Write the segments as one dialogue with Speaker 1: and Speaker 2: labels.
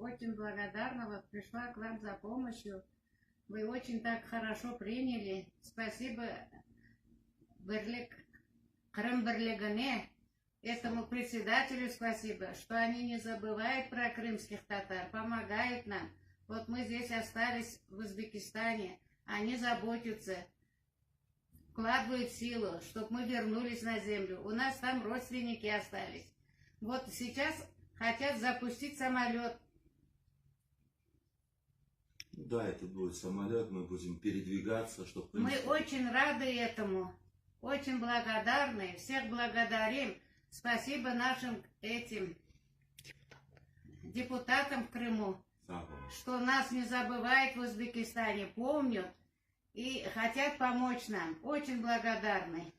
Speaker 1: очень благодарна. Вот пришла к вам за помощью. Вы очень так хорошо приняли. Спасибо Крым Бірлігіне, этому председателю спасибо, что они не забывают про крымских татар, помогают нам. Вот мы здесь остались в Узбекистане, они заботятся, вкладывают силу, чтобы мы вернулись на землю. У нас там родственники остались. Вот сейчас хотят запустить самолет.
Speaker 2: Да, это будет самолет, мы будем передвигаться, чтобы...
Speaker 1: Мы очень рады этому, очень благодарны, всех благодарим. Спасибо нашим этим депутатам в Крыму, что нас не забывают в Узбекистане, помнят и хотят помочь нам. Очень благодарны.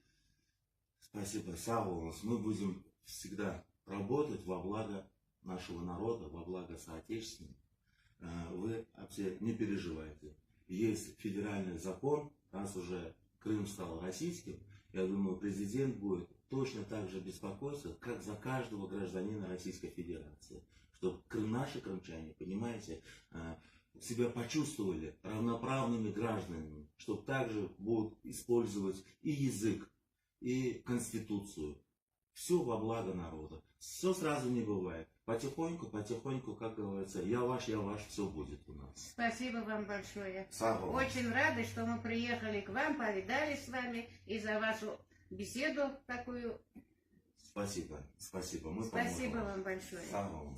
Speaker 2: Спасибо, Саволос. Мы будем всегда работать во благо нашего народа, во благо соотечественников. Вы вообще не переживайте. Есть федеральный закон, раз уже Крым стал российским, я думаю, президент будет точно так же беспокоиться, как за каждого гражданина Российской Федерации. Чтобы наши крымчане, понимаете, себя почувствовали равноправными гражданами, чтобы также будут использовать и язык, и Конституцию. Все во благо народа. Все сразу не бывает. Потихоньку, потихоньку, как говорится, я ваш, все будет у нас.
Speaker 1: Спасибо вам большое.
Speaker 2: Савва.
Speaker 1: Очень рады, что мы приехали к вам, повидались с вами и за вашу беседу такую.
Speaker 2: Спасибо, спасибо. Мы
Speaker 1: Спасибо
Speaker 2: поможем.
Speaker 1: вам большое.
Speaker 2: Савва.